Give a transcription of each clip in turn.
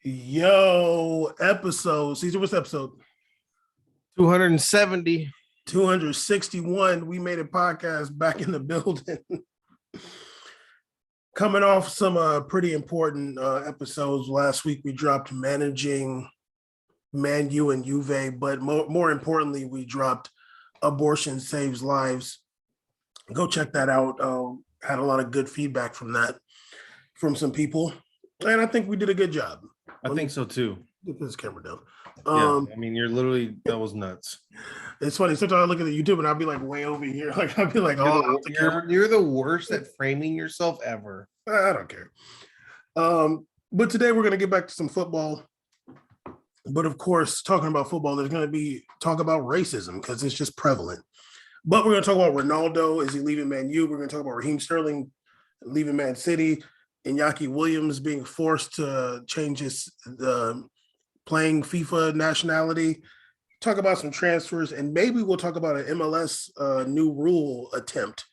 Yo, episode. Caesar, what's episode? 270. 261. We made a podcast back in the building. Coming off some pretty important episodes. Last week we dropped managing Man U and Juve, but more importantly, we dropped Abortion Saves Lives. Go check that out. Had a lot of good feedback from that from some people. And I think we did a good job. I think so too. Get this camera down. I mean, that was nuts. It's funny. Sometimes I look at the YouTube and I'll be like way over here. Like I'll be like, you're the worst at framing yourself ever. I don't care. But today we're gonna get back to some football. But of course, talking about football, there's gonna be talk about racism because it's just prevalent. But we're gonna talk about Ronaldo. Is he leaving Man U? We're gonna talk about Raheem Sterling leaving Man City. Inaki Williams being forced to change his playing FIFA nationality, talk about some transfers, and maybe we'll talk about an MLS new rule attempt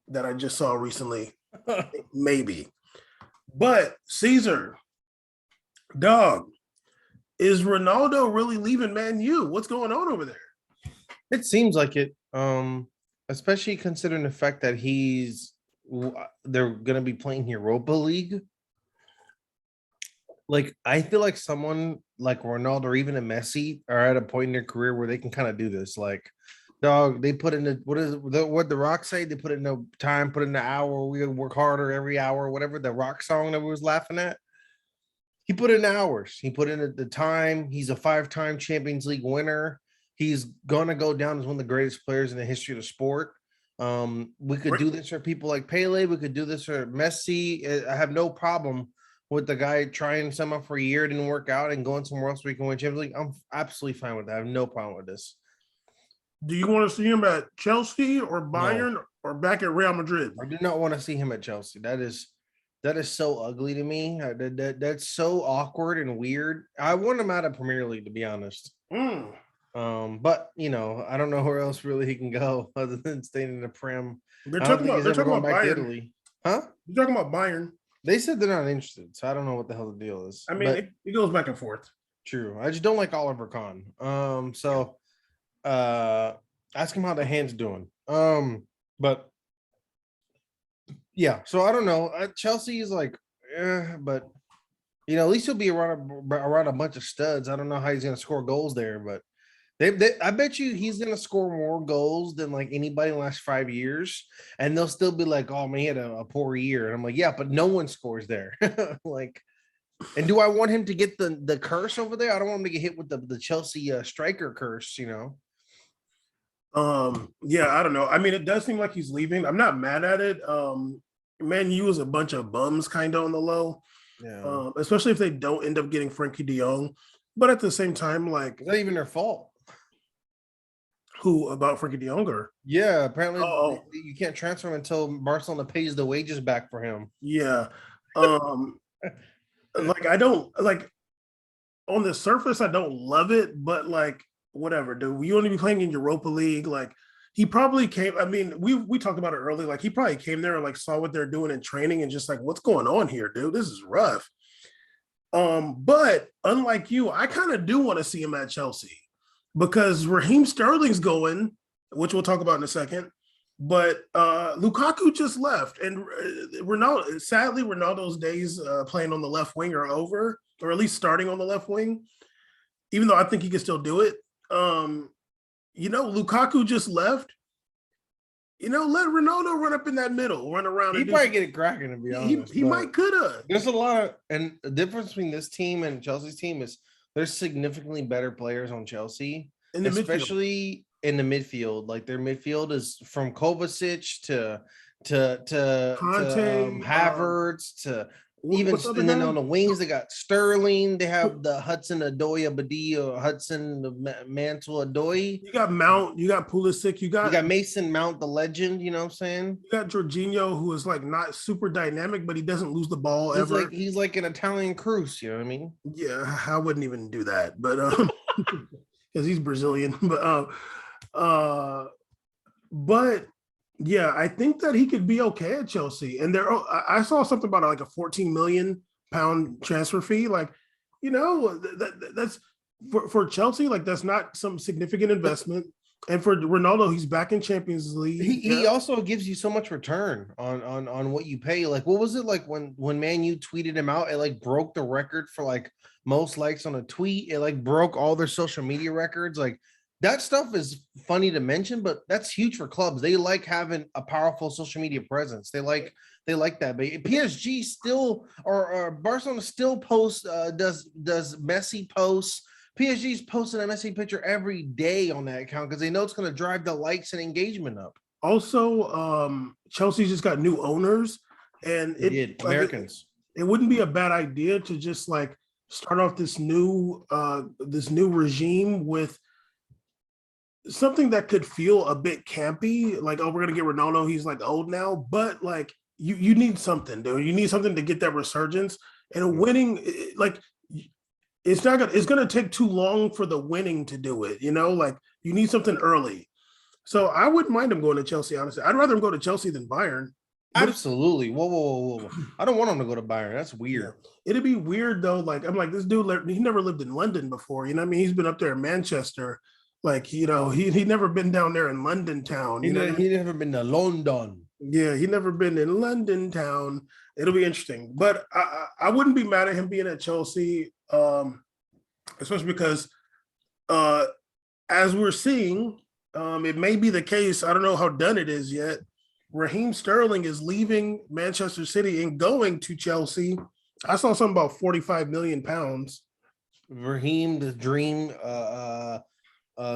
that I just saw recently. Maybe. But Caesar, dog, is Ronaldo really leaving Man U? What's going on over there? It seems like it, especially considering the fact that they're going to be playing Europa League. Like, I feel like someone like Ronaldo or even a Messi are at a point in their career where they can kind of do this. Like, dog, they put in what the Rock say? They put in the time, put in the hour. We work harder every hour, whatever the Rock song that we was laughing at. He put in hours. He put in the time. He's a 5-time Champions League winner. He's going to go down as one of the greatest players in the history of the sport. We could do this for people like Pele. We could do this for Messi. I have no problem with the guy trying something for a year, didn't work out, and going somewhere else where he can win Champions League. I'm absolutely fine with that. I have no problem with this. Do you want to see him at Chelsea or Bayern or back at Real Madrid? I do not want to see him at Chelsea. That is so ugly to me. That's so awkward and weird. I want him out of Premier League, to be honest. But I don't know where else really he can go other than staying in the Prem. They're talking about back Bayern. to Italy. Huh? You're talking about Bayern. They said they're not interested, so I don't know what the hell the deal is. I mean, it goes back and forth. True. I just don't like Oliver Kahn. So ask him how the hand's doing. But yeah, so I don't know. Chelsea is like, but at least he'll be around a bunch of studs. I don't know how he's gonna score goals there, but I bet you he's gonna score more goals than like anybody in the last 5 years, and they'll still be like, "Oh man, he had a poor year." And I'm like, "Yeah, but no one scores there." Like, and do I want him to get the curse over there? I don't want him to get hit with the Chelsea striker curse, Yeah, I don't know. I mean, it does seem like he's leaving. I'm not mad at it. Man U is a bunch of bums, kind of on the low. Yeah. Especially if they don't end up getting Frankie De Jong. But at the same time, like, it's not even their fault. Who about Frankie De Jong? Or? Yeah, apparently you can't transfer him until Barcelona pays the wages back for him. Yeah. Like, I don't like on the surface, I don't love it, but like whatever, dude. You want to be playing in Europa League, like he probably came. I mean, we talked about it earlier. Like he probably came there and like saw what they're doing in training and just like, what's going on here, dude? This is rough. But unlike you, I kind of do want to see him at Chelsea because Raheem Sterling's going, which we'll talk about in a second. But Lukaku just left, and Ronaldo's days playing on the left wing are over, or at least starting on the left wing. Even though I think he can still do it. Lukaku just left. Let Ronaldo run up in that middle, run around. He probably get it cracking, to be honest. He might could have. There's a lot of, and the difference between this team and Chelsea's team is there's significantly better players on Chelsea, especially in the midfield. Like their midfield is from Kovacic to Conte, Havertz to even, and then on the wings they got Sterling. They have the Hudson-Odoi or Mantle-Odoi. You got Mount. You got Pulisic. You got Mason Mount, the legend. You know what I'm saying? You got Jorginho, who is like not super dynamic, but he doesn't lose the ball ever. He's like an Italian Cruz. You know what I mean? Yeah, I wouldn't even do that, but because he's Brazilian. But yeah, I think that he could be okay at Chelsea. And I saw something about like a 14 million pound transfer fee. Like That's for Chelsea. Like that's not some significant investment. And for Ronaldo, he's back in Champions League. He also gives you so much return on what you pay. Like, what was it like when Man U tweeted him out? It like broke the record for like most likes on a tweet. It like broke all their social media records. Like that stuff is funny to mention, but that's huge for clubs. They like having a powerful social media presence. They like that. But PSG still or Barcelona still posts. Does Messi posts? PSG's posting a Messi picture every day on that account because they know it's going to drive the likes and engagement up. Also, Chelsea just got new owners, and Americans. It wouldn't be a bad idea to just like start off this new regime with something that could feel a bit campy. Like, oh, we're gonna get Ronaldo. He's like old now, but like you need something, dude. You need something to get that resurgence and winning. Like it's gonna take too long for the winning to do it. Like you need something early. So I wouldn't mind him going to Chelsea. Honestly, I'd rather him go to Chelsea than Bayern. Absolutely. Whoa. I don't want him to go to Bayern. That's weird. Yeah. It'd be weird though. Like I'm like, this dude, he never lived in London before. I mean, he's been up there in Manchester. Like, he never been down there in London town. He never been to London. Yeah, he never been in London town. It'll be interesting. But I wouldn't be mad at him being at Chelsea, especially because as we're seeing, it may be the case. I don't know how done it is yet. Raheem Sterling is leaving Manchester City and going to Chelsea. I saw something about 45 million pounds. Raheem, the dream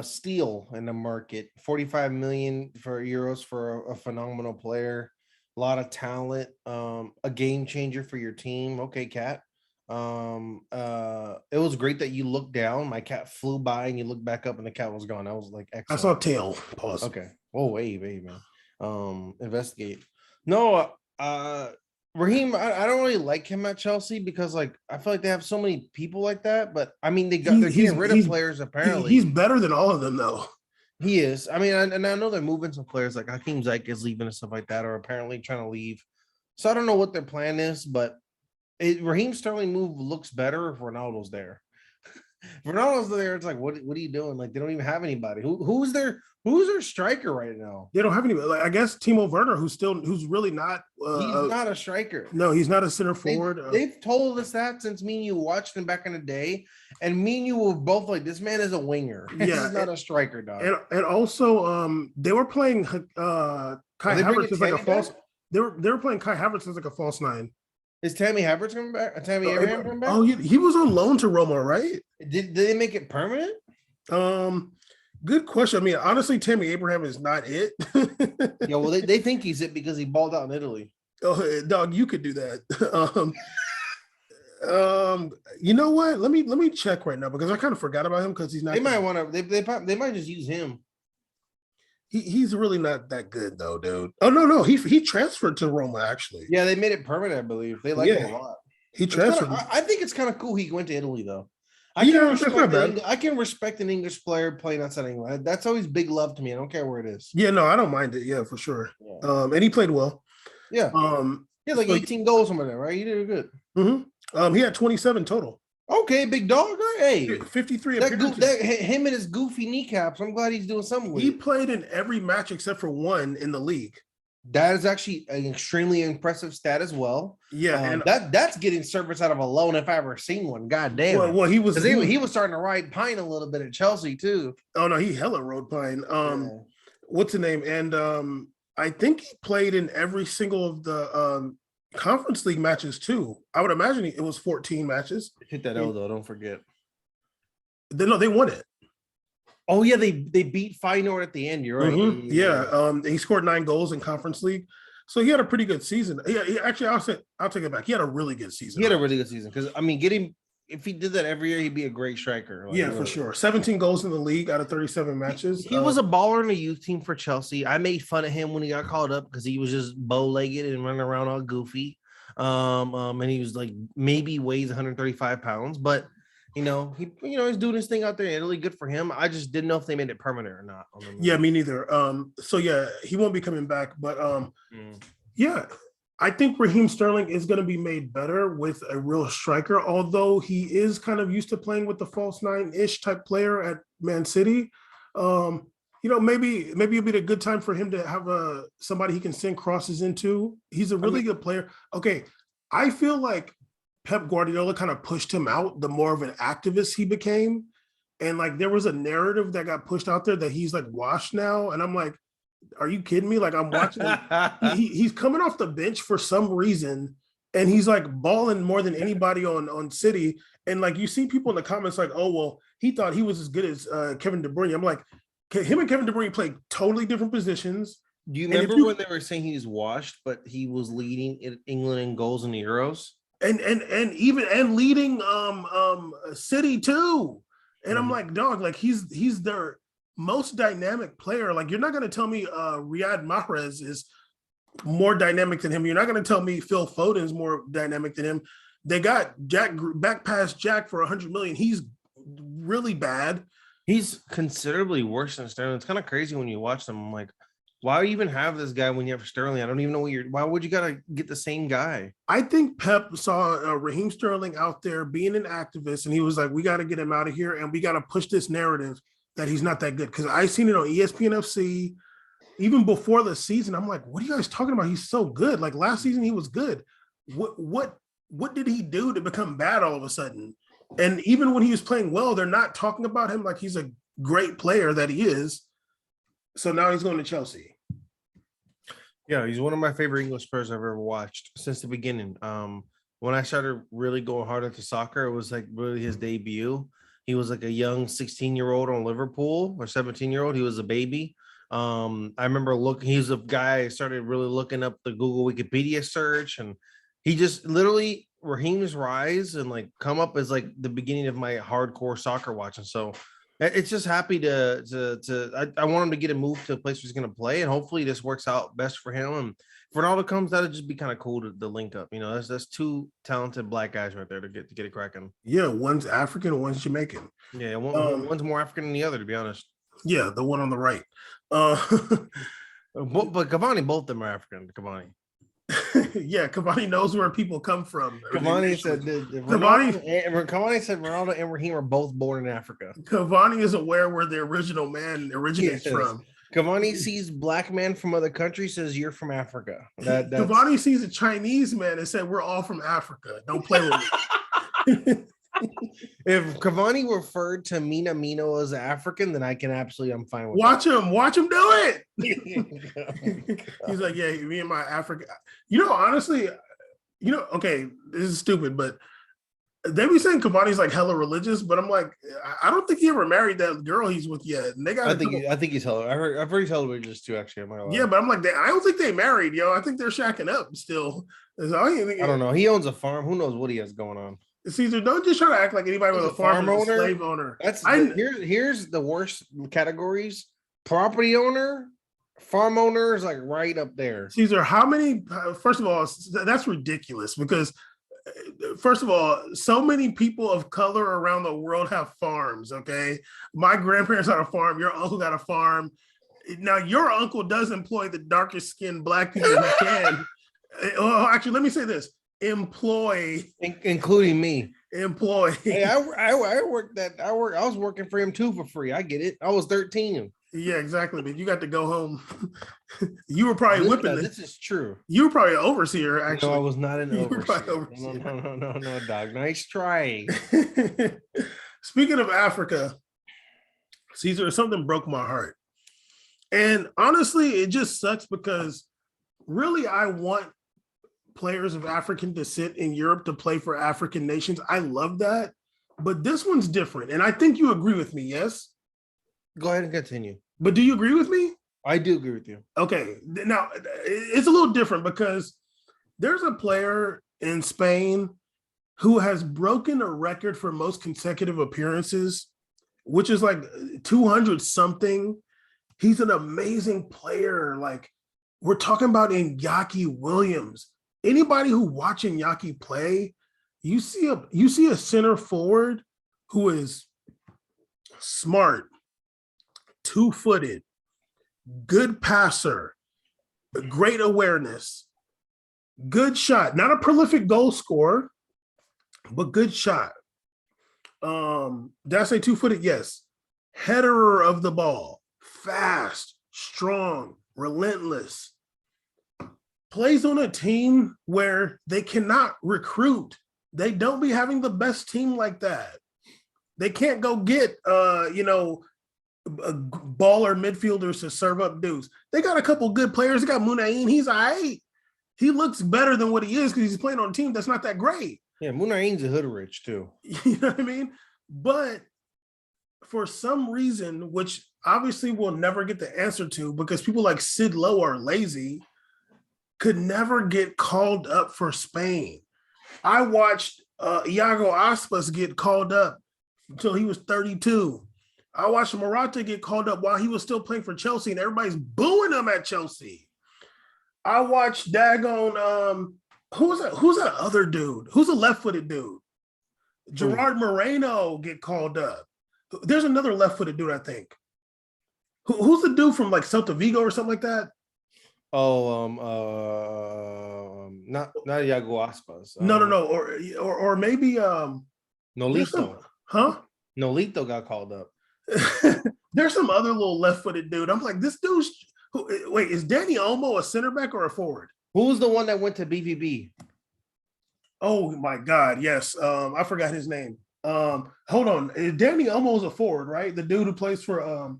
steal in the market. 45 million euros for a phenomenal player. A lot of talent. A game changer for your team. Okay, Cat. It was great that you looked down. My cat flew by and you looked back up and the cat was gone. That was like excellent. I saw tail. Pause. Okay. Oh, wait, man. Investigate. No, Raheem, I don't really like him at Chelsea because like I feel like they have so many people like that. But I mean, they're getting rid of players apparently. He's better than all of them though. He is. I mean, and I know they're moving some players like Hakeem Ziyech is leaving and stuff like that, or apparently trying to leave. So I don't know what their plan is, but Raheem Sterling move looks better if Ronaldo's there. If Ronaldo's there, it's like, what are you doing? Like, they don't even have anybody. Who's their striker right now? They don't have anybody. Like, I guess Timo Werner, who's really not. He's not a striker. No, he's not a center forward. They've told us that since me and you watched him back in the day, and me and you were both like, this man is a winger. Yeah, he's not a striker, dog. And also, they were playing Kai Havertz as like a false. They were playing Kai Havertz as like a false nine. Is Tammy Havertz coming back? Tammy Abraham coming back? Oh, he was on loan to Roma, right? Did they make it permanent? Good question. I mean, honestly, Tammy Abraham is not it. Yeah, well, they think he's it because he balled out in Italy. Oh, dog, you could do that. You know what? Let me check right now because I kind of forgot about him because he's not. They might want to. They might just use him. He's really not that good though, dude. Oh no, he transferred to Roma actually. Yeah, they made it permanent, I believe. They like him a lot. He transferred. I think it's kind of cool he went to Italy though. I can respect an English player playing outside England. That's always big love to me. I don't care where it is. Yeah, no, I don't mind it. Yeah, for sure. Yeah. And he played well. Yeah. He had like 18 goals somewhere there, right? He did good. Mm-hmm. He had 27 total. Okay, big dog. Right? Hey, 53 him and his goofy kneecaps. I'm glad he's doing something with He played in every match except for one in the league. That is actually an extremely impressive stat as well. Yeah, and that's getting service out of a loan if I ever seen one. God damn. Well, he was starting to ride Pine a little bit at Chelsea too. Oh no, he hella rode Pine. What's the name? And I think he played in every single of the Conference League matches too. I would imagine it was 14 matches. Hit that L though, don't forget. They won it. Oh yeah, they beat Feyenoord at the end. You're right. Mm-hmm. Yeah. He scored 9 goals in Conference League, so he had a pretty good season. Yeah, I'll take it back. He had a really good season. He had a really good season because I mean, if he did that every year, he'd be a great striker. Like, yeah, for sure. 17 goals in the league out of 37 matches. He was a baller in the youth team for Chelsea. I made fun of him when he got called up because he was just bow-legged and running around all goofy. And he was like maybe weighs 135 pounds, but he's doing his thing out there in Italy. Good for him. I just didn't know if they made it permanent or not. Yeah, me neither. So yeah, he won't be coming back, but yeah, I think Raheem Sterling is going to be made better with a real striker, although he is kind of used to playing with the false nine-ish type player at Man City. Um, maybe it'd be a good time for him to have somebody he can send crosses into. He's a really good player. Okay, I feel like Pep Guardiola kind of pushed him out the more of an activist he became. And like there was a narrative that got pushed out there that he's like washed now. And I'm like, are you kidding me? Like I'm watching him. He's coming off the bench for some reason, and he's like balling more than anybody on City. And like you see people in the comments like, oh well, he thought he was as good as Kevin De Bruyne. I'm like, him and Kevin De Bruyne play totally different positions. Do you remember when they were saying he was washed, but he was leading England in goals in the Euros? And even leading City too. And I'm like, dog, like he's their most dynamic player. Like you're not going to tell me Riyad Mahrez is more dynamic than him. You're not going to tell me Phil Foden's more dynamic than him. They got Jack back past Jack for 100 million. He's really bad. He's considerably worse than Sterling. It's kind of crazy when you watch them. I'm like, why even have this guy when you have Sterling? I don't even know why would you gotta get the same guy? I think Pep saw Raheem Sterling out there being an activist, and he was like, we got to get him out of here, and we got to push this narrative that he's not that good. Because I seen it on ESPN FC, even before the season. I'm like, what are you guys talking about? He's so good. Like last season, he was good. What did he do to become bad all of a sudden? And even when he was playing well, they're not talking about him like he's a great player that he is. So now he's going to Chelsea. Yeah, he's one of my favorite English players I've ever watched since the beginning. When I started really going hard into soccer, it was like really his debut. He was like a young 16-year-old on Liverpool or 17-year-old. He was a baby. I remember he's a guy I started really looking up the Google Wikipedia search, and he just literally Raheem's rise and like come up as like the beginning of my hardcore soccer watching. So it's just happy I want him to get a move to a place where he's going to play, and hopefully this works out best for him. And if Ronaldo comes, that'd just be kind of cool to link up. You know, that's two talented black guys right there to get it cracking. Yeah, one's African, one's Jamaican. Yeah, one's more African than the other, to be honest. Yeah, the one on the right. But Cavani, both of them are African. Cavani. Yeah, Cavani knows where people come from. Cavani said Ronaldo and Raheem are both born in Africa. Cavani is aware where the original man originates from. Cavani sees black man from other countries, says you're from Africa. Cavani sees a Chinese man and said we're all from Africa. Don't play with me. If Cavani referred to Mina Mino as African, then I'm fine with watch him do it. He's like, yeah, me and my Africa. Honestly, okay, this is stupid, but they be saying Cavani's like hella religious, but I'm like, I don't think he ever married that girl he's with yet. And they got. I think he's hella. I've heard he's hella religious too. Actually, yeah, but I'm like, I don't think they married. I think they're shacking up still. I don't know. He owns a farm. Who knows what he has going on? Caesar, don't just try to act like anybody with a farm is a slave owner. Here's the worst categories: property owner, farm owner is like right up there. Caesar, how many? First of all, that's ridiculous because, first of all, so many people of color around the world have farms. Okay, my grandparents had a farm. Your uncle got a farm. Now your uncle does employ the darkest skinned black people he can. Oh, actually, let me say this. Employ, including me. Employ. Hey, I was working for him too for free. I get it. I was 13. Yeah, exactly. But you got to go home. You were probably whipping. This is true. You were probably an overseer. Actually, no, I was not an overseer. No, dog. Nice try. Speaking of Africa, Caesar, something broke my heart, and honestly, it just sucks because really, I want players of African descent in Europe to play for African nations. I love that, but this one's different. And I think you agree with me, yes? Go ahead and continue. But do you agree with me? I do agree with you. Okay. Now, it's a little different because there's a player in Spain who has broken a record for most consecutive appearances, which is like 200 something. He's an amazing player. Like, we're talking about Inaki Williams. Anybody who watching Inaki play, you see a center forward who is smart, two-footed, good passer, great awareness, Good shot. Not a prolific goal scorer, but good shot. Did I say 2-footed? Yes. Headerer of the ball. Fast, strong, relentless. Plays on a team where they cannot recruit. They don't be having the best team like that. They can't go get baller midfielders to serve up dudes. They got a couple good players. They got Munain. He's all right. He looks better than what he is because he's playing on a team that's not that great. Yeah, Munain's a hood rich too. You know what I mean? But for some reason, which obviously we'll never get the answer to because people like Sid Lowe are lazy, could never get called up for Spain. I watched Iago Aspas get called up until he was 32. I watched Morata get called up while he was still playing for Chelsea, and everybody's booing him at Chelsea. I watched daggone who's that other dude? Who's a left-footed dude? Gerard Moreno get called up. There's another left-footed dude, I think. Who's the dude from like Celta Vigo or something like that? Oh, not Iago Aspas. No, or maybe Nolito. Huh? Nolito got called up. There's some other little left-footed dude. I'm like, this dude's wait, is Danny Olmo a center back or a forward? Who's the one that went to BVB? Oh my God, yes. I forgot his name. Hold on. Danny Olmo's a forward, right? The dude who plays for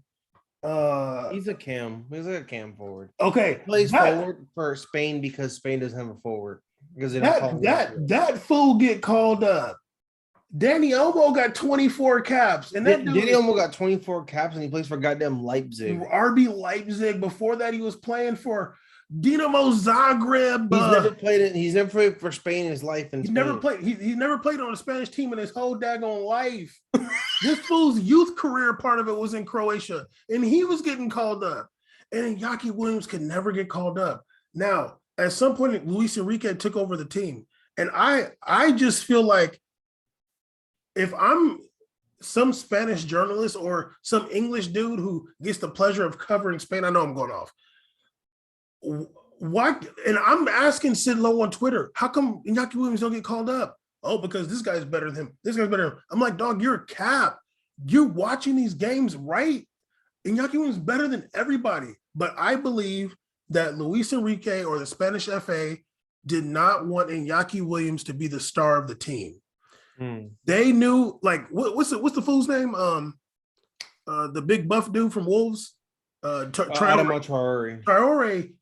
he's a cam. He's like a cam forward. Okay. He plays forward for Spain because Spain doesn't have a forward. Because that fool get called up. Danny Olmo got 24 caps. And that Danny Olmo got 24 caps and he plays for goddamn Leipzig. RB Leipzig. Before that, he was playing for Dinamo Zagreb. He's never played for Spain in his life. He's never played. He never played on a Spanish team in his whole daggone life. This fool's youth career, part of it was in Croatia, and he was getting called up. And Inaki Williams could never get called up. Now, at some point, Luis Enrique took over the team, and I just feel like if I'm some Spanish journalist or some English dude who gets the pleasure of covering Spain, I know I'm going off. Why? And I'm asking Sid Lowe on Twitter, how come Inaki Williams don't get called up? Oh, because this guy's better than him. This guy's better than him. I'm like, dog, you're a cap. You're watching these games, right? Inaki Williams is better than everybody. But I believe that Luis Enrique or the Spanish FA did not want Inaki Williams to be the star of the team. They knew, like, what's the fool's name? The big buff dude from Wolves. Traore,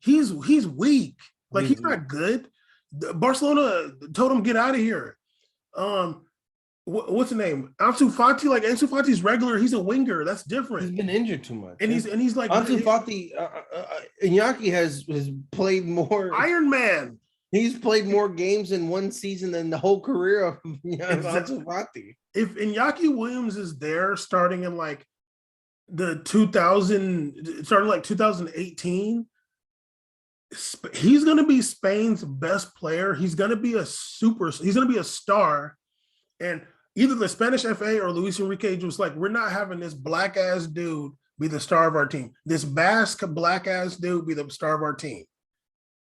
he's weak. Like, he's not good. Barcelona told him get out of here. What's the name? Ansu Fati. Like, Ansu Fati's regular. He's a winger. That's different. He's been injured too much, and he's like Ansu Fati. Inaki has played more. Iron Man. He's played more games in one season than the whole career of Ansu Fati. If Inaki Williams is there starting in like the 2018, he's going to be Spain's best player. He's going to be a star. And either the Spanish FA or Luis Enrique was like, we're not having this black ass dude be the star of our team. This Basque black ass dude be the star of our team.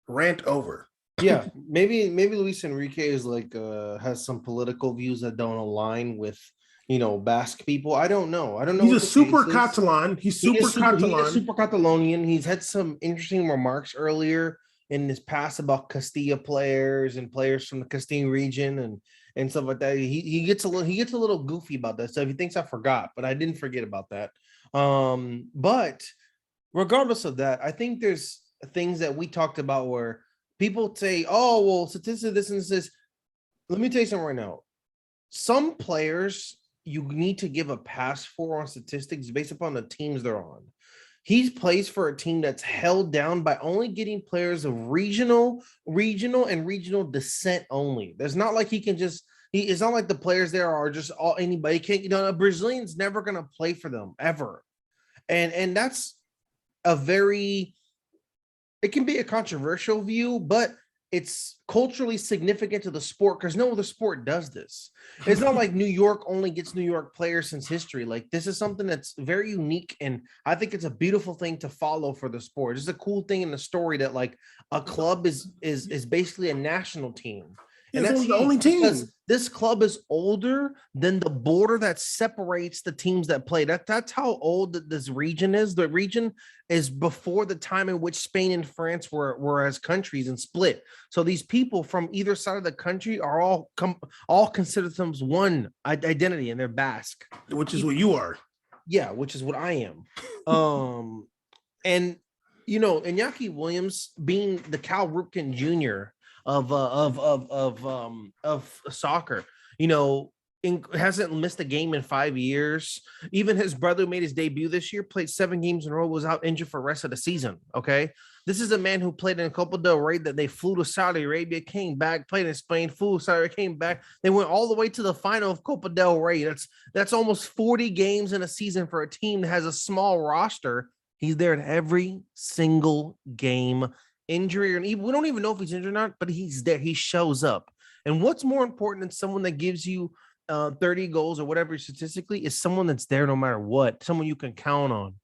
Rant over. Yeah, maybe Luis Enrique is like has some political views that don't align with Basque people. I don't know. He's a super Catalan. He's super Catalonian. He's had some interesting remarks earlier in his past about Castilla players and players from the Castile region and stuff like that. He gets a little goofy about that stuff. He thinks I forgot, but I didn't forget about that. But regardless of that, I think there's things that we talked about where people say, oh, well, statistics, this and this. Let me tell you something right now. Some players you need to give a pass for on statistics based upon the teams they're on. He plays for a team that's held down by only getting players of regional descent only. There's not like he can just, it's not like the players there are just all anybody can't, a Brazilian's never going to play for them ever. And that's it can be a controversial view, but it's culturally significant to the sport because no other sport does this. It's not like New York only gets New York players since history. Like this is something that's very unique, and I think it's a beautiful thing to follow for the sport. It's a cool thing in the story that like a club is basically a national team. And It's that's only the huge only because team. this club is older than the border that separates the teams that play. That's how old this region is. The region is before the time in which Spain and France were as countries and split. So these people from either side of the country are all considered themselves one identity, and they're Basque. Which is what you are. Yeah, which is what I am. And Inaki Williams being the Cal Ripken Jr. of soccer, hasn't missed a game in 5 years. Even his brother who made his debut this year, played 7 games in a row, was out injured for the rest of the season. Okay. This is a man who played in Copa del Rey that they flew to Saudi Arabia, came back, played in Spain, flew to Saudi Arabia, came back. They went all the way to the final of Copa del Rey. That's almost 40 games in a season for a team that has a small roster. He's there at every single game. Injury, and we don't even know if he's injured or not, but he's there. He shows up. And what's more important than someone that gives you 30 goals or whatever statistically is someone that's there no matter what, someone you can count on.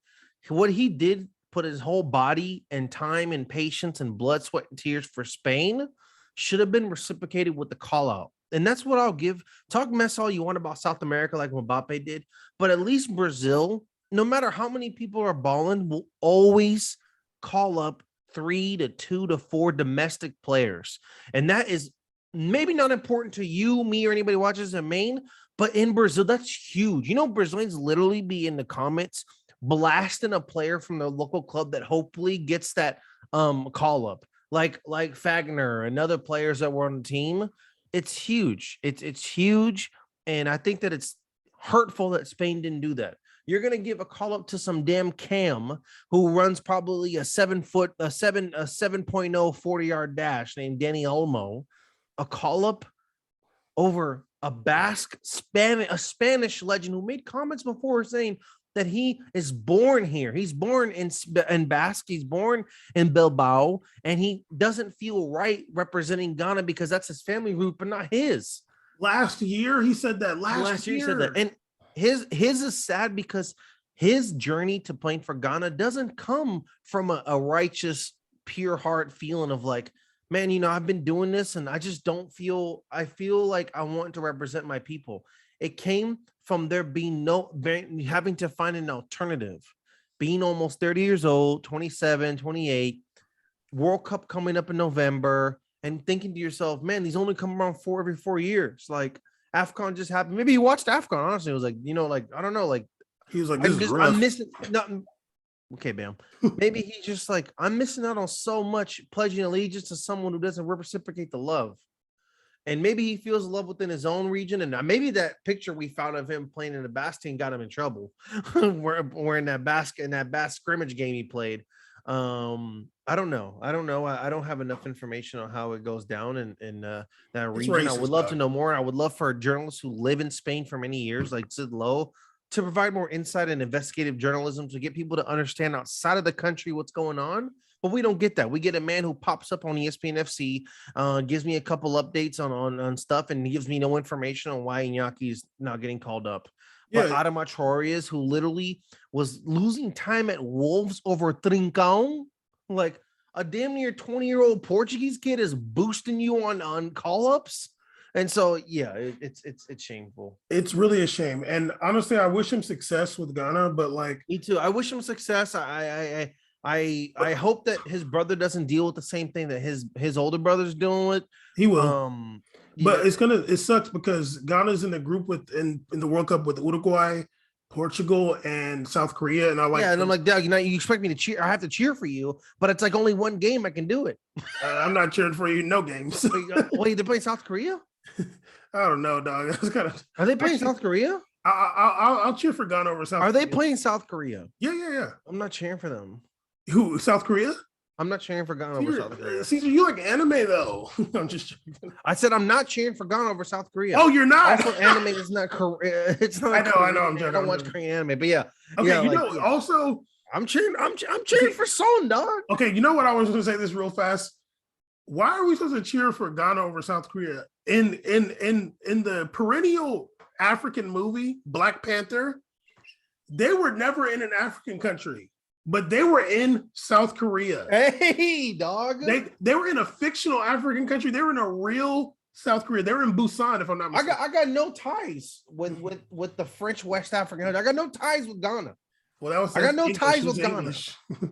What he did, put his whole body and time and patience and blood, sweat, and tears for Spain, should have been reciprocated with the call out. And that's what I'll give. Talk mess all you want about South America like Mbappe did, but at least Brazil, no matter how many people are balling, will always call up 3 to 2 to 4 domestic players. And that is maybe not important to you, me, or anybody watches in Maine, but in Brazil, that's huge. Brazilians literally be in the comments blasting a player from their local club that hopefully gets that call up. Like Fagner and other players that were on the team. It's huge. It's huge. And I think that it's hurtful that Spain didn't do that. You're going to give a call up to some damn Cam who runs probably a 7.0 40-yard dash named Danny Olmo, a call up over a Spanish legend who made comments before saying that he is born here. He's born in Basque. He's born in Bilbao, and he doesn't feel right representing Ghana because that's his family root, but not his. Last year, he said that. Last year he said that. And his is sad because his journey to playing for Ghana doesn't come from a righteous, pure heart feeling of like, man, I've been doing this and I just I feel like I want to represent my people. It came from there being having to find an alternative, being almost 30 years old, 27, 28, World Cup coming up in November, and thinking to yourself, man, these only come around every 4 years. Like, AFCON just happened. Maybe he watched AFCON. Honestly, it was like, I don't know. Like, he was like, I'm missing nothing. Okay, Bam. Maybe he's just like, I'm missing out on so much, pledging allegiance to someone who doesn't reciprocate the love. And maybe he feels love within his own region. And maybe that picture we found of him playing in the Basque team got him in trouble. Wearing that Basque scrimmage game he played. I don't know. I don't have enough information on how it goes down in that region. I would love to know more. I would love for journalists who live in Spain for many years, like Sid Lowe, to provide more insight and investigative journalism to get people to understand outside of the country what's going on. But we don't get that. We get a man who pops up on ESPN FC, gives me a couple updates on stuff, and he gives me no information on why Inaki is not getting called up. But Adama Traore, who literally was losing time at Wolves over Trincão, like a damn near 20-year-old Portuguese kid is boosting you on call-ups. And so, yeah, it's shameful. It's really a shame. And honestly, I wish him success with Ghana, but like, me too. I wish him success. I hope that his brother doesn't deal with the same thing that his older brother's dealing with. He will. But it sucks because Ghana's in the group in the World Cup with Uruguay, Portugal, and South Korea. And and I'm like, Doug, you expect me to cheer? I have to cheer for you, but it's like only one game I can do it. I'm not cheering for you. No games. Wait, they're playing South Korea? I don't know, dog. Are they playing South Korea? I'll cheer for Ghana over South Korea. Are they playing South Korea? Yeah. I'm not cheering for them. Who, South Korea? I'm not cheering for Ghana over South Korea. Caesar, you like anime though. I'm just joking. I said I'm not cheering for Ghana over South Korea. Oh, you're not. Also, anime is not Korea. It's not. I know. I'm joking. I don't watch Korean anime, but yeah. Okay, also, I'm cheering for Son, dog. Okay, you know what I was going to say this real fast. why are we supposed to cheer for Ghana over South Korea? In the perennial African movie, Black Panther, they were never in an African country, but they were in South Korea. Hey, dog. They were in a fictional African country. They were in a real South Korea. They were in Busan, if I'm not mistaken. I got no ties with the French West African. I got no ties with Ghana. Well, I got no ties with Ghana.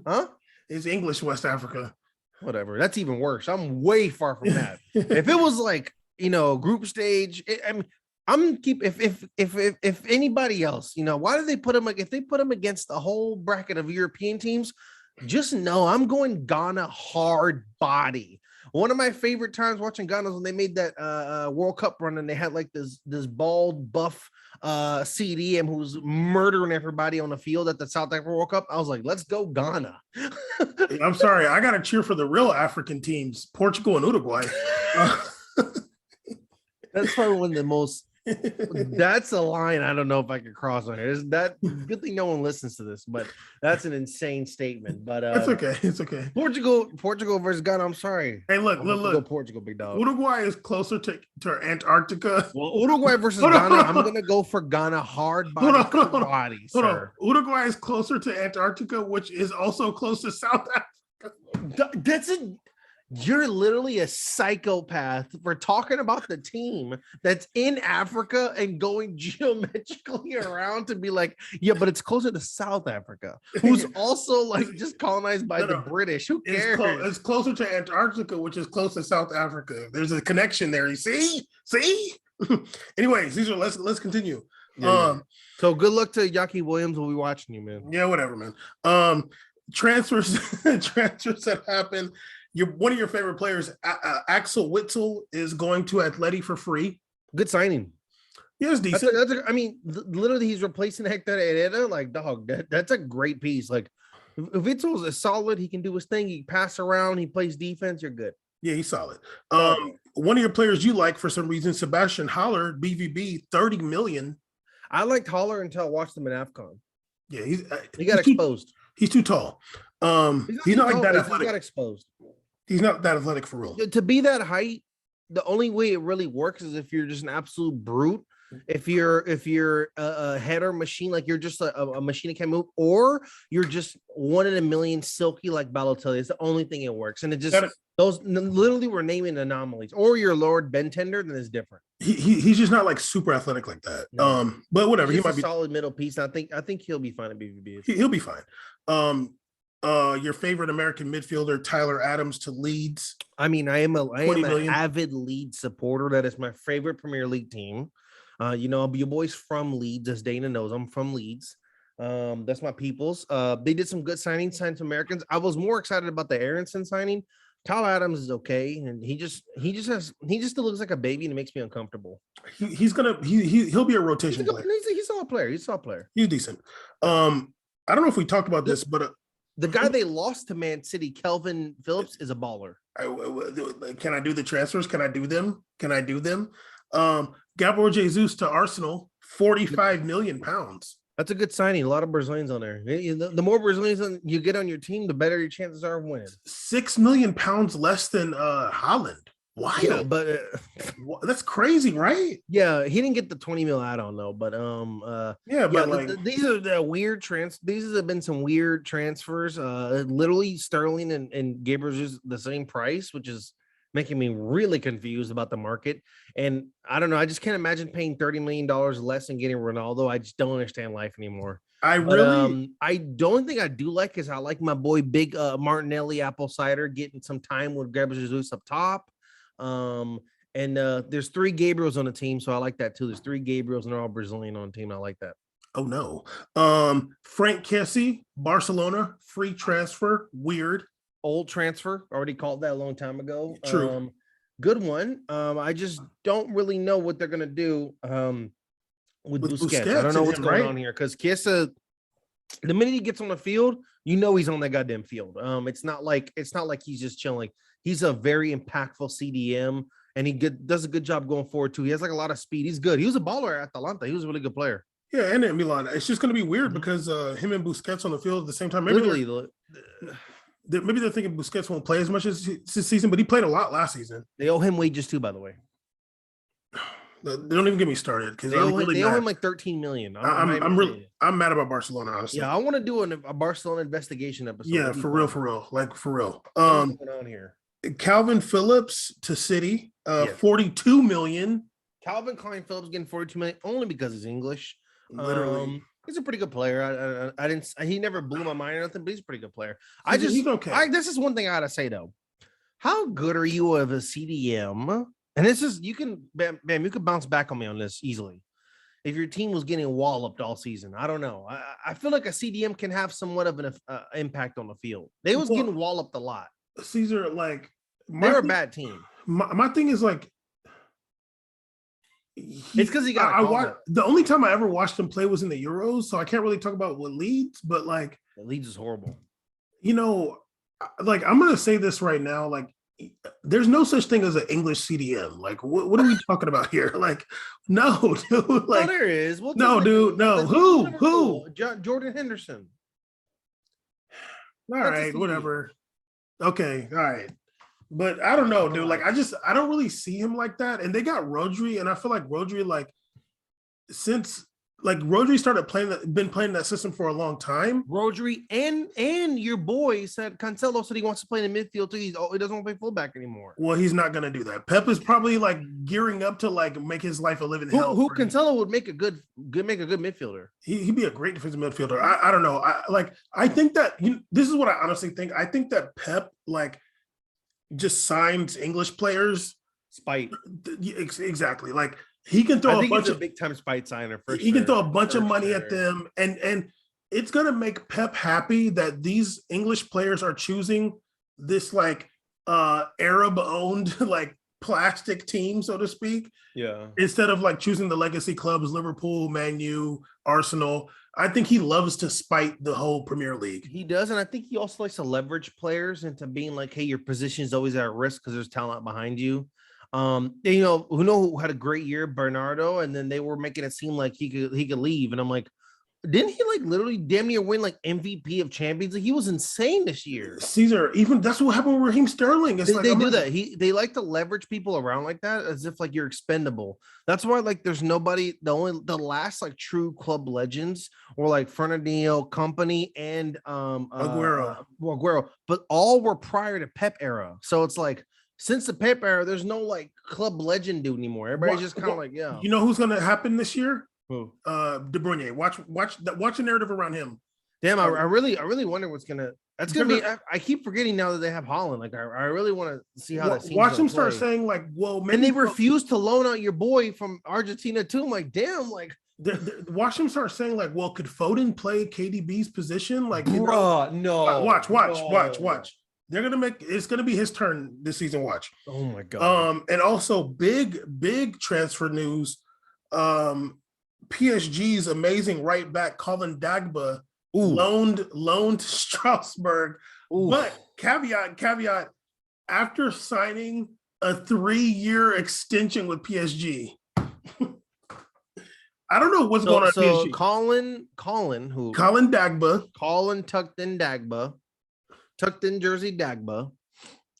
Huh? It's English West Africa. Whatever. That's even worse. I'm way far from that. If it was like, group stage, if anybody else, why do they put them, like, if they put them against the whole bracket of European teams, just know I'm going Ghana hard body. One of my favorite times watching Ghana was when they made that World Cup run and they had like this bald buff CDM who was murdering everybody on the field at the South Africa World Cup. I was like, let's go Ghana. I'm sorry, I gotta cheer for the real African teams, Portugal and Uruguay. That's probably one of the most. That's a line I don't know if I could cross on here. Is that good thing no one listens to this, but that's an insane statement. But it's okay. It's okay. Portugal versus Ghana. I'm sorry. Hey, look. Portugal, big dog. Uruguay is closer to Antarctica. Well, Uruguay versus Ghana. I'm gonna go for Ghana hard body. Hold on. Uruguay is closer to Antarctica, which is also close to South Africa. You're literally a psychopath for talking about the team that's in Africa and going geometrically around to be like, yeah, but it's closer to South Africa, who's also like just colonized by the British. Who cares? It's closer to Antarctica, which is close to South Africa. There's a connection there. You see? Anyways, let's continue. Yeah. So good luck to Yaki Williams. We'll be watching you, man. Yeah, whatever, man. Transfers that happen. One of your favorite players, Axel Witsel, is going to Atleti for free. Good signing. Yeah, it's decent. Literally, he's replacing Hector Herrera. Like, dog, that's a great piece. Like, if Witzel is solid, he can do his thing. He pass around. He plays defense. You're good. Yeah, he's solid. One of your players you like for some reason, Sebastian Haller, BVB, 30 million. I liked Haller until I watched him in AFCON. Yeah, he got exposed. He's too tall. He's not like that athletic. He got exposed. He's not that athletic for real. To be that height, the only way it really works is if you're just an absolute brute. If you're a header machine, like you're just a machine that can move, or you're just 1 in a million silky like Balotelli. It's the only thing it works. And it just those literally were naming anomalies. Or you're Lord Bentender, then it's different. He's just not like super athletic like that. No. But whatever. He might be a solid middle piece. I think he'll be fine at BVB. He'll be fine. Your favorite American midfielder, Tyler Adams to Leeds. I mean, I am an avid Leeds supporter. That is my favorite Premier League team. Your boy's from Leeds, as Dana knows. I'm from Leeds. That's my peoples. They did some good signings, signed some Americans. I was more excited about the Aronson signing. Tyler Adams is okay, and he just still looks like a baby, and it makes me uncomfortable. He'll be a rotation player. He's a player. He's a player. He's decent. I don't know if we talked about this, but the guy they lost to Man City, Kelvin Phillips, is a baller. Can I do the transfers? Can I do them? Gabriel Jesus to Arsenal, 45 million pounds. That's a good signing. A lot of Brazilians on there. The more Brazilians you get on your team, the better your chances are of winning. 6 million pounds less than Holland. Wild. Yeah, but that's crazy, right? Yeah, he didn't get the 20 mil add-on though. But these are the weird These have been some weird transfers. Literally Sterling and Gabriel's just the same price, which is making me really confused about the market. And I don't know. I just can't imagine paying $30 million less and getting Ronaldo. I just don't understand life anymore. I don't think I do like is I like my boy Big Martinelli Apple Cider getting some time with Gabriel Jesus up top. There's 3 Gabriels on the team, so I like that too. There's 3 Gabriels and they're all Brazilian on the team. I like that. Oh no. Frank Kessie, Barcelona, free transfer. Weird. Old transfer, already called that a long time ago. True. Good one. I just don't really know what they're gonna do with Busquets. I don't know what's going on here because Chiesa, the minute he gets on the field, he's on that goddamn field. It's not like he's just chilling. He's a very impactful CDM, and he does a good job going forward too. He has like a lot of speed. He's good. He was a baller at Atalanta. He was a really good player. Yeah, and at Milan, it's just going to be weird because him and Busquets on the field at the same time. Literally, maybe they're thinking Busquets won't play as much as this season, but he played a lot last season. They owe him wages too, by the way. Don't even get me started because They I'm really owe mad. him like 13 million. I'm mad about Barcelona, honestly. Yeah, I want to do a Barcelona investigation episode. Yeah, for real, like for real. What's going on here? Calvin Phillips to City, 42 million. Calvin Klein Phillips getting 42 million only because he's English. Literally, he's a pretty good player. I didn't. He never blew my mind or nothing, but he's a pretty good player. He's okay. This is one thing I gotta say though. How good are you of a CDM? And this is you can bounce back on me on this easily. If your team was getting walloped all season, I don't know. I feel like a CDM can have somewhat of an impact on the field. They was getting walloped a lot. Caesar, like they're a bad team. My thing is like. It's because he got. The only time I ever watched him play was in the Euros, so I can't really talk about what Leeds. But like, the Leeds is horrible. You know, like I'm gonna say this right now, like. There's no such thing as an English CDM. Like, what are we talking about here? Like, no, dude. Like, there is. No, dude. No. Who? Jordan Henderson. All right, whatever. Okay, all right. But I don't know, dude. Like, I don't really see him like that. And they got Rodri, and I feel like Rodri, like, since like Rodri started been playing that system for a long time. Rodri and your boy said Cancelo said he wants to play in the midfield too. He doesn't want to play fullback anymore. Well, he's not gonna do that. Pep is probably like gearing up to like make his life a living hell. Who Cancelo would make a good midfielder. He'd be a great defensive midfielder. I don't know. I think that this is what I honestly think. I think that Pep like just signs English players. Spite. Exactly. Like. He can throw a bunch of big time spite signer. He can throw a bunch of money at them, and it's gonna make Pep happy that these English players are choosing this like Arab-owned like plastic team, so to speak. Yeah. Instead of like choosing the legacy clubs, Liverpool, Man U, Arsenal. I think he loves to spite the whole Premier League. He does, and I think he also likes to leverage players into being like, hey, your position is always at risk because there's talent behind you. Who had a great year, Bernardo, and then they were making it seem like he could leave, and I'm like, didn't he like literally damn near win like MVP of Champions League? He was insane this year. Caesar, even that's what happened with Raheem Sterling. They do that. They like to leverage people around like that as if like you're expendable. That's why like there's nobody. The last like true club legends were like Fernandinho, Company, and Aguero, but all were prior to Pep era. So it's like. Since the Pep era, there's no like club legend dude anymore. Everybody's just kind of like, yeah. You know who's gonna happen this year? Who? De Bruyne. Watch the narrative around him. Damn, I really wonder what's gonna. That's gonna be. I keep forgetting now that they have Holland. Like, I really want to see how that. Watch them start saying like, well, maybe and they refuse to loan out your boy from Argentina too. I'm like, damn, like. Watch them start saying like, well, could Foden play KDB's position? Like, no. Watch. They're it's gonna be his turn this season. Watch. Oh my god. And also big transfer news. PSG's amazing right back Colin Dagba loaned to Strasbourg. Ooh. But caveat, after signing a 3-year extension with PSG. I don't know what's going on. So PSG. Colin Dagba. Tucked in jersey Dagba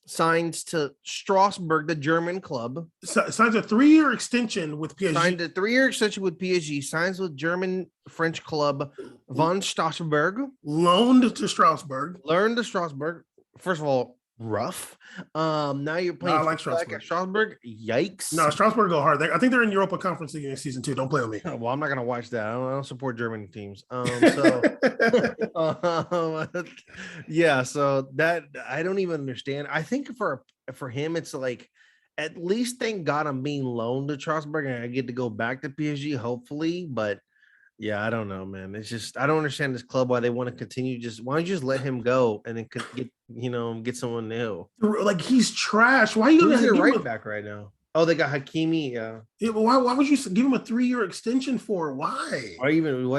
signs to Strasbourg, the German club. Signs a 3-year extension with PSG. Signed a 3-year extension with PSG. Signs with German French club von Strasbourg. Loaned to Strasbourg. First of all, rough. Now you're playing like Strasbourg. Yikes. No, Strasbourg go hard. I think they're in Europa Conference League in season 2. Don't play with me. Well, I'm not gonna watch that. I don't support German teams. Yeah. So that I don't even understand. I think for him, it's like at least thank God I'm being loaned to Strasbourg and I get to go back to PSG, hopefully. But yeah, I don't know, man. It's just I don't understand this club why they want to continue. Why don't you just let him go and then get someone new? Like he's trash. Why are you gonna right back right now? Oh, they got Hakimi. Yeah. But why would you give him a 3-year extension for? Why? Why do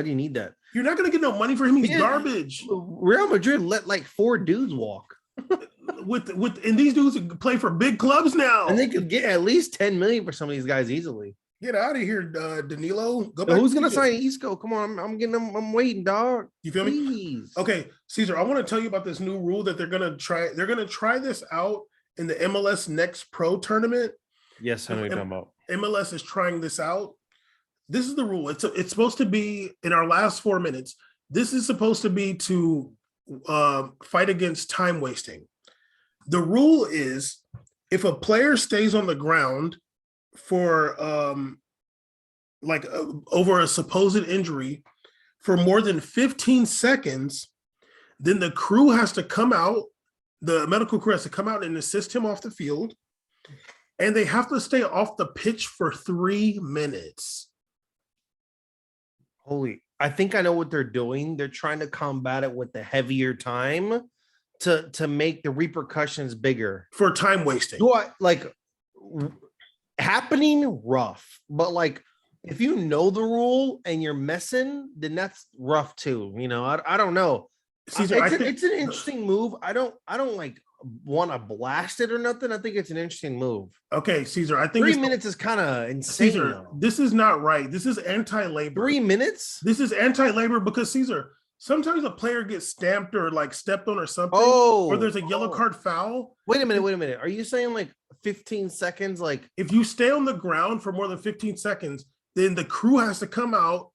you need that? You're not gonna get no money for him. He's garbage. Real Madrid let like 4 dudes walk. and these dudes play for big clubs now, and they could get at least 10 million for some of these guys easily. Get out of here, Danilo. Go Yo, back who's to gonna Egypt. sign Isco? Come on, I'm getting them. I'm waiting, dog. You feel me? Please. Okay, Caesar, I want to tell you about this new rule that they're gonna try. They're gonna try this out in the MLS Next Pro tournament. Yes, I know what you're talking about. MLS is trying this out. This is the rule. It's supposed to be in our last 4 minutes. This is supposed to be to fight against time wasting. The rule is if a player stays on the ground for over a supposed injury for more than 15 seconds, then the crew has to come out. The medical crew has to come out and assist him off the field, and they have to stay off the pitch for 3 minutes. I think I know what they're doing. They're trying to combat it with the heavier time to make the repercussions bigger For time wasting. do I like happening rough, but like if you know the rule and you're messing, then that's rough too. You know, I don't know. Caesar, It's an interesting move. I don't like want to blast it or nothing. I think it's an interesting move. Okay, Caesar, I think 3 minutes is kind of insane. Caesar, though. this is not right. This is anti-labor. 3 minutes? This is anti-labor because Caesar, sometimes a player gets stamped or like stepped on or something, or there's a yellow card foul. Wait a minute. Are you saying like 15 seconds? Like if you stay on the ground for more than 15 seconds, then the crew has to come out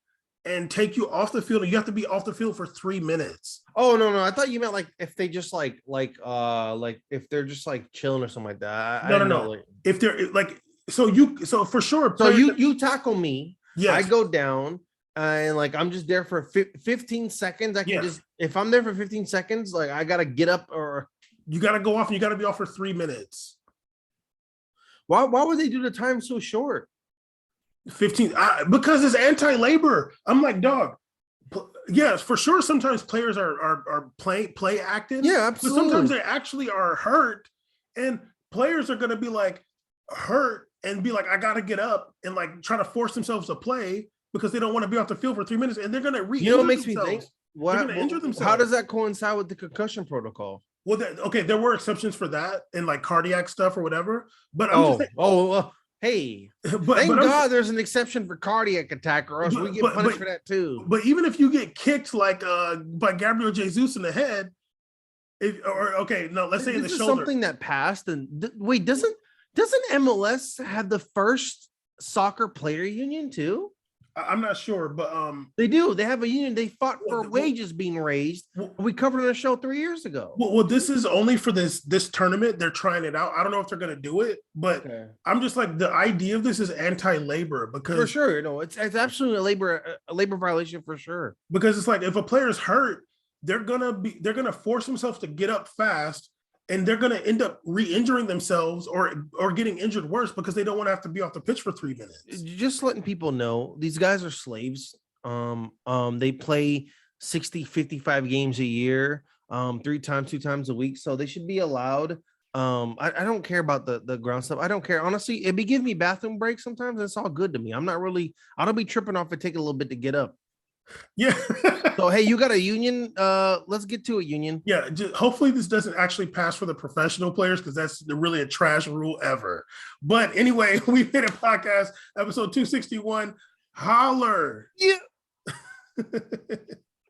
and take you off the field, and you have to be off the field for 3 minutes. Oh no, I thought you meant like if they just like if they're just like chilling or something like that. No. Like, if they're like so for sure. So you tackle me, yes. I go down, and like I'm just there for 15 seconds. I can just if I'm there for 15 seconds, like I gotta get up or you gotta go off and you gotta be off for 3 minutes. Why would they do the time so short? 15 because it's anti-labor. I'm like, dog. Yes, for sure. Sometimes players are play acting. Yeah, absolutely. But sometimes they actually are hurt, and players are going to be like hurt and be like, I got to get up and like try to force themselves to play because they don't want to be off the field for 3 minutes, and they're going to You know what makes themselves. me think? They're going to injure themselves. How does that coincide with the concussion protocol? Well, there were exceptions for that and like cardiac stuff or whatever. But I'm just saying, hey, thank God there's an exception for cardiac attack, or else we get punished for that too. But even if you get kicked like by Gabriel Jesus in the head, let's say in the shoulder. Something that passed. And wait, doesn't MLS have the first soccer player union too? I'm not sure, but they do. They have a union. They fought for wages being raised. We covered on a show 3 years ago. Well, this is only for this tournament. They're trying it out. I don't know if they're going to do it, but I'm just like, the idea of this is anti-labor because for sure, it's absolutely a labor violation for sure. Because it's like if a player's hurt, they're gonna force themselves to get up fast. And they're going to end up re-injuring themselves or getting injured worse because they don't want to have to be off the pitch for 3 minutes. Just letting people know, these guys are slaves. They play 60, 55 games a year, 2 times a week. So they should be allowed. I don't care about the ground stuff. I don't care. Honestly, it'd be giving me bathroom breaks sometimes. And it's all good to me. I don't be tripping off and take a little bit to get up. Yeah. So hey, you got a union. Let's get to a union. Yeah. Hopefully this doesn't actually pass for the professional players because that's really a trash rule ever. But anyway, we made a podcast, episode 261. Holler. Yeah.